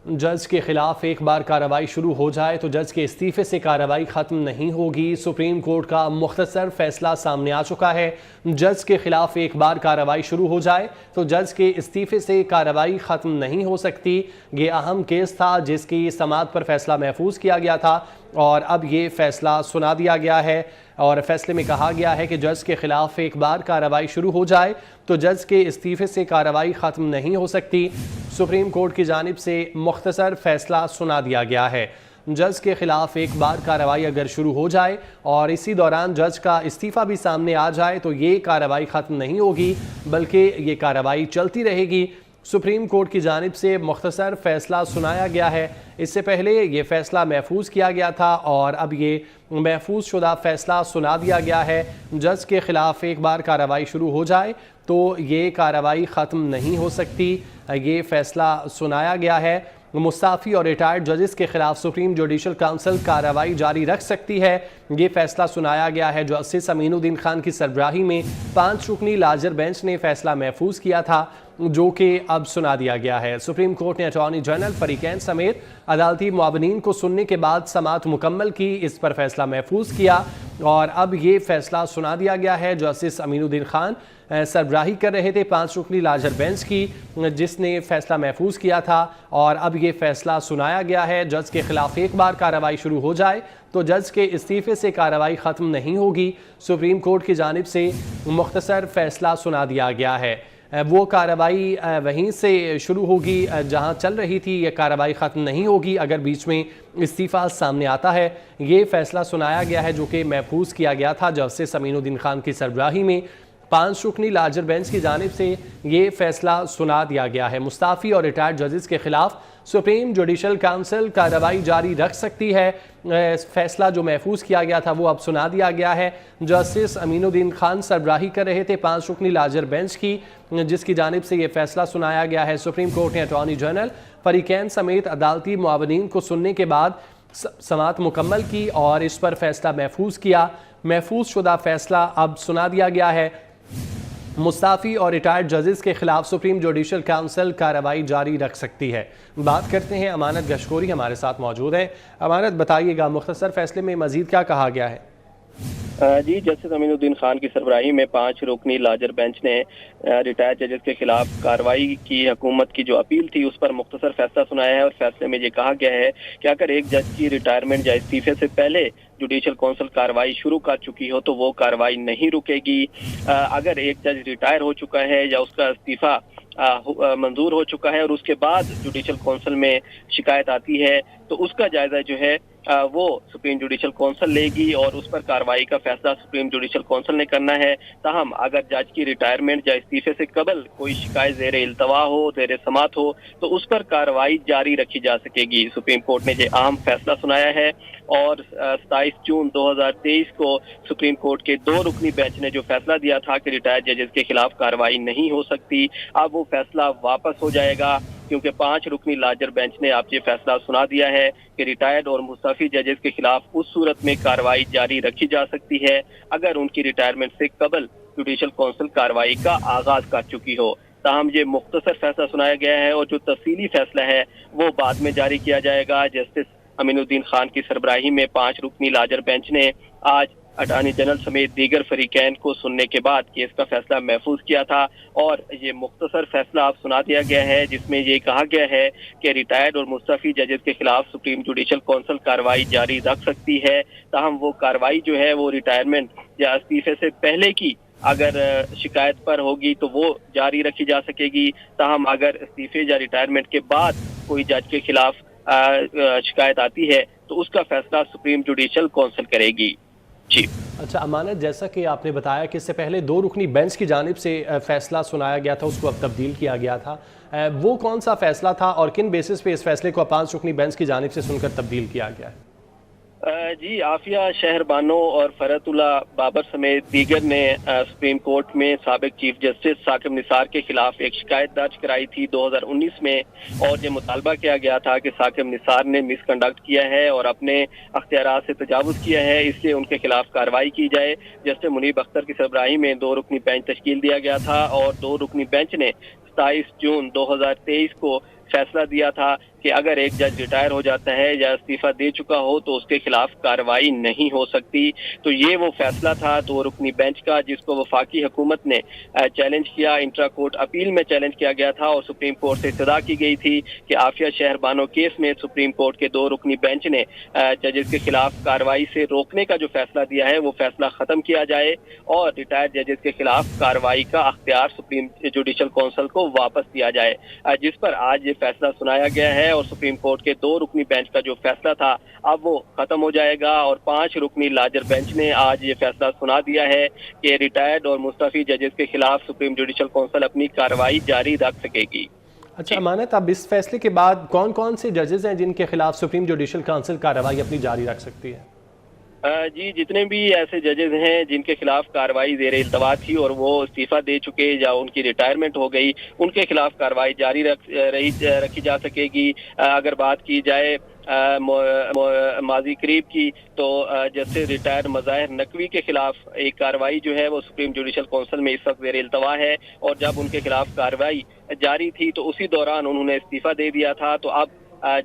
जज के खिलाफ एक बार कार्रवाई शुरू हो जाए तो जज के इस्तीफे से कार्रवाई खत्म नहीं होगी। सुप्रीम कोर्ट का मुख्तसर फैसला सामने आ चुका है। जज के खिलाफ एक बार कार्रवाई शुरू हो जाए तो जज के इस्तीफे से कार्रवाई खत्म नहीं हो सकती। ये अहम केस था जिसकी समाअत पर फैसला महफूज किया गया था और अब ये फैसला सुना दिया गया है और फैसले में कहा गया है कि जज के खिलाफ एक बार कार्रवाई शुरू हो जाए तो जज के इस्तीफे से कार्रवाई ख़त्म नहीं हो सकती। सुप्रीम कोर्ट की जानिब से मुख्तसर फैसला सुना दिया गया है। जज के खिलाफ एक बार कार्रवाई अगर शुरू हो जाए और इसी दौरान जज का इस्तीफ़ा भी सामने आ जाए तो ये कार्रवाई ख़त्म नहीं होगी बल्कि ये कार्रवाई चलती रहेगी। सुप्रीम कोर्ट की जानिब से मुख्तसर फैसला सुनाया गया है। इससे पहले ये फैसला महफूज किया गया था और अब ये महफूज शुदा फैसला सुना दिया गया है। जज के खिलाफ एक बार कार्रवाई शुरू हो जाए तो ये कार्रवाई ख़त्म नहीं हो सकती। ये फैसला सुनाया गया है। मुस्ताफ़ी और रिटायर्ड जजेस के खिलाफ सुप्रीम जुडिशल काउंसिल कार्रवाई जारी रख सकती है। ये फैसला सुनाया गया है। जस्टिस अमीनुद्दीन खान की सरबराही में 5 रुकनी लार्जर बेंच ने फैसला महफूज किया था जो कि अब सुना दिया गया है। सुप्रीम कोर्ट ने अटॉर्नी जनरल फरीकैन समेत अदालती मुआवनीन को सुनने के बाद समाअत मुकम्मल की, इस पर फैसला महफूज किया और अब ये फैसला सुना दिया गया है। जस्टिस अमीनुद्दीन खान सरबराही कर रहे थे 5 रुकनी लार्जर बेंच की जिसने फैसला महफूज किया था और अब ये फैसला सुनाया गया है। जज के खिलाफ एक बार कार्रवाई शुरू हो जाए तो जज के इस्तीफे से कार्रवाई ख़त्म नहीं होगी। सुप्रीम कोर्ट की जानिब से मुख्तसर फैसला सुना दिया गया है। वो कार्रवाई वहीं से शुरू होगी जहां चल रही थी। ये कार्रवाई ख़त्म नहीं होगी अगर बीच में इस्तीफ़ा सामने आता है। ये फैसला सुनाया गया है जो कि महफूज किया गया था जस्टिस अमीनुद्दीन खान की सरबराही में 5 रुकनी लार्जर बेंच की जानिब से ये फैसला सुना दिया गया है। मुस्ताफ़ी और रिटायर्ड जजेस के खिलाफ सुप्रीम जुडिशल काउंसिल कार्रवाई जारी रख सकती है। फैसला जो महफूज किया गया था वो अब सुना दिया गया है। जस्टिस अमीनुद्दीन खान सरबराही कर रहे थे 5 रुकनी लार्जर बेंच की जिसकी जानिब से ये फैसला सुनाया गया है। सुप्रीम कोर्ट ने अटॉर्नी जनरल फरीकैन समेत अदालती मुआवनीन को सुनने के बाद समाअत मुकम्मल की और इस पर फैसला महफूज किया। महफूज शुदा फैसला अब सुना दिया गया है। मुस्ताफ़ी और रिटायर्ड जजेस के खिलाफ सुप्रीम जुडिशल काउंसिल कार्रवाई जारी रख सकती है। बात करते हैं अमानत गशकोरी हमारे साथ मौजूद है। अमानत, बताइएगा मुख्तसर फैसले में मजीद क्या कहा गया है? जी, जस्टिस अमीनुद्दीन खान की सरबराही में 5 रुकनी लार्जर बेंच ने रिटायर्ड जजेस के खिलाफ कार्रवाई की हुकूमत की जो अपील थी उस पर मुख्तसर फैसला सुनाया है और फैसले में ये कहा गया है कि अगर एक जज की रिटायरमेंट या इस्तीफे से पहले जुडिशल काउंसिल कार्रवाई शुरू कर चुकी हो तो वो कार्रवाई नहीं रुकेगी। अगर एक जज रिटायर हो चुका है या उसका इस्तीफा मंजूर हो चुका है और उसके बाद जुडिशल काउंसिल में शिकायत आती है तो उसका जायजा जो है वो सुप्रीम जुडिशल काउंसिल लेगी और उस पर कार्रवाई का फैसला सुप्रीम जुडिशल काउंसिल ने करना है। ताहम अगर जज की रिटायरमेंट या इस्तीफे से कबल कोई शिकायत ज़ेर इल्तवा हो, ज़ेर समाअत हो तो उस पर कार्रवाई जारी रखी जा सकेगी। सुप्रीम कोर्ट ने ये अहम फैसला सुनाया है और 27 जून 2023 को सुप्रीम कोर्ट के 2 रुकनी बेंच ने जो फैसला दिया था कि रिटायर्ड जजेस के खिलाफ कार्रवाई नहीं हो सकती, अब वो फैसला वापस हो जाएगा क्योंकि 5 रुकनी लार्जर बेंच ने आप ये फैसला सुना दिया है कि रिटायर्ड और मुस्तफी जजेस के खिलाफ उस सूरत में कार्रवाई जारी रखी जा सकती है अगर उनकी रिटायरमेंट से कबल जुडिशल काउंसिल कार्रवाई का आगाज कर चुकी हो। ताहम ये मुख्तसर फैसला सुनाया गया है और जो तफसीली फैसला है वो बाद में जारी किया जाएगा। जस्टिस अमीनुद्दीन खान की सरबराही में 5 रुकनी लार्जर बेंच ने आज अटॉर्नी जनरल समेत दीगर फरीकैन को सुनने के बाद केस का फैसला महफूज किया था और ये मुख्तसर फैसला अब सुना दिया गया है जिसमें ये कहा गया है कि रिटायर्ड और मुस्तफी जजेस के खिलाफ सुप्रीम जुडिशल काउंसिल कार्रवाई जारी रख सकती है। ताहम वो कार्रवाई जो है वो रिटायरमेंट या इस्तीफे से पहले की अगर शिकायत पर होगी तो वो जारी रखी जा सकेगी। ताहम अगर इस्तीफे या रिटायरमेंट के बाद कोई जज के खिलाफ शिकायत आती है तो उसका फैसला सुप्रीम जुडिशल काउंसिल करेगी। जी अच्छा अमानत, जैसा कि आपने बताया कि इससे पहले 2 रुकनी बेंच की जानिब से फैसला सुनाया गया था, उसको अब तब्दील किया गया था, वो कौन सा फैसला था और किन बेसिस पे इस फैसले को 5 रुकनी बेंच की जानिब से सुनकर तब्दील किया गया है? जी, आफिया शहरबानो और फरतुल्ला बाबर समेत दीगर ने सुप्रीम कोर्ट में साबिक चीफ जस्टिस साकिब निसार के खिलाफ एक शिकायत दर्ज कराई थी 2019 में और ये मुतालबा किया गया था कि साकिब निसार ने मिसकंडक्ट किया है और अपने अख्तियारात से तजावुज़ किया है, इसलिए उनके खिलाफ कार्रवाई की जाए। जस्टिस मुनीब अख्तर की सरबराही में 2 रुकनी बेंच तश्कील दिया गया था और 2 रुकनी बेंच ने 27 जून 2023 को फैसला दिया था कि अगर एक जज रिटायर हो जाता है या इस्तीफा दे चुका हो तो उसके खिलाफ कार्रवाई नहीं हो सकती। तो ये वो फैसला था दो रुकनी बेंच का, जिसको वफाकी हुकूमत ने चैलेंज किया, इंट्रा कोर्ट अपील में चैलेंज किया गया था और सुप्रीम कोर्ट से इस्तदा की गई थी कि आफिया शहर बानो केस में सुप्रीम कोर्ट के दो रुकनी बेंच ने जजेस के खिलाफ कार्रवाई से रोकने का जो फैसला दिया है वो फैसला खत्म किया जाए और रिटायर्ड जजेस के खिलाफ कार्रवाई का अख्तियार सुप्रीम जुडिशल काउंसिल को वापस दिया जाए, जिस पर आज ये फैसला सुनाया गया है। और सुप्रीम कोर्ट के दो रुकनी बेंच का जो फैसला था अब वो खत्म हो जाएगा और 5 रुकनी लार्जर बेंच ने आज ये फैसला सुना दिया है कि रिटायर्ड और मुस्तफी जजेस के खिलाफ सुप्रीम जुडिशल काउंसिल अपनी कार्रवाई जारी रख सकेगी। अच्छा अमानत, अब इस फैसले के बाद कौन कौन से जजेस हैं जिनके खिलाफ सुप्रीम जुडिशल काउंसिल कार्रवाई अपनी जारी रख सकती है? जी, जितने भी ऐसे जजेस हैं जिनके खिलाफ कार्रवाई ज़ेरे इल्तवा थी और वो इस्तीफा दे चुके या उनकी रिटायरमेंट हो गई, उनके खिलाफ कार्रवाई जारी रखी जा सकेगी। अगर बात की जाए माजी करीब की तो जैसे रिटायर्ड मज़ाहिर नकवी के खिलाफ एक कार्रवाई जो है वो सुप्रीम जुडिशल काउंसिल में इस वक्त ज़ेरे इल्तवा है और जब उनके खिलाफ कार्रवाई जारी थी तो उसी दौरान उन्होंने इस्तीफा दे दिया था। तो अब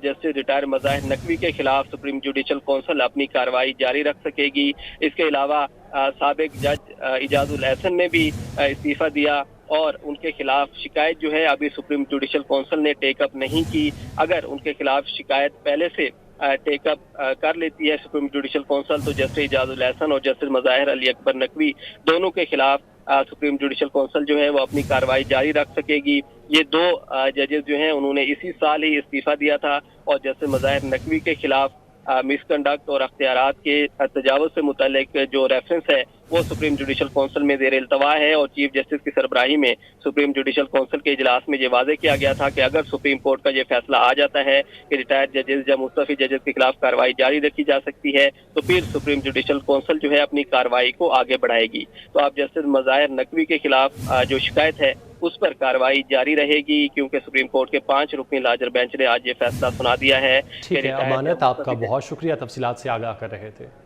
जैसे रिटायर्ड मज़ाहिर नकवी के खिलाफ सुप्रीम जुडिशल काउंसिल अपनी कार्रवाई जारी रख सकेगी। इसके अलावा साबिक जज इजाजुल एहसन ने भी इस्तीफा दिया और उनके खिलाफ शिकायत जो है अभी सुप्रीम जुडिशल काउंसिल ने टेकअप नहीं की। अगर उनके खिलाफ शिकायत पहले से टेकअप कर लेती है सुप्रीम जुडिशल काउंसिल तो जस्टिस इजाजुल एहसन और जस्टिस मज़ाहिर अली अकबर नकवी दोनों के खिलाफ सुप्रीम जुडिशल काउंसिल जो है वो अपनी कार्रवाई जारी रख सकेगी। ये दो जजेस जो हैं उन्होंने इसी साल ही इस्तीफा दिया था और जस्टिस मज़ाहिर नकवी के खिलाफ मिसकंडक्ट और अख्तियारात के तजावुज़ से मुतल्लिक जो रेफरेंस है वो सुप्रीम जुडिशल काउंसिल में ज़ेरे इल्तवा है और चीफ जस्टिस की सरबराही में सुप्रीम जुडिशल काउंसिल के इजलास में ये वाज़े किया गया था कि अगर सुप्रीम कोर्ट का ये फैसला आ जाता है कि रिटायर्ड जजेस या मुस्तफी जजेस के खिलाफ कार्रवाई जारी रखी जा सकती है तो फिर सुप्रीम जुडिशल काउंसिल जो है अपनी कार्रवाई को आगे बढ़ाएगी। तो अब जस्टिस मज़ाहिर नकवी के खिलाफ जो शिकायत है उस पर कार्रवाई जारी रहेगी क्योंकि सुप्रीम कोर्ट के 5 रुकनी लार्जर बेंच ने आज ये फैसला सुना दिया है। ठीक है अमानत, आपका बहुत शुक्रिया, तफसीलात से आगाह कर रहे थे।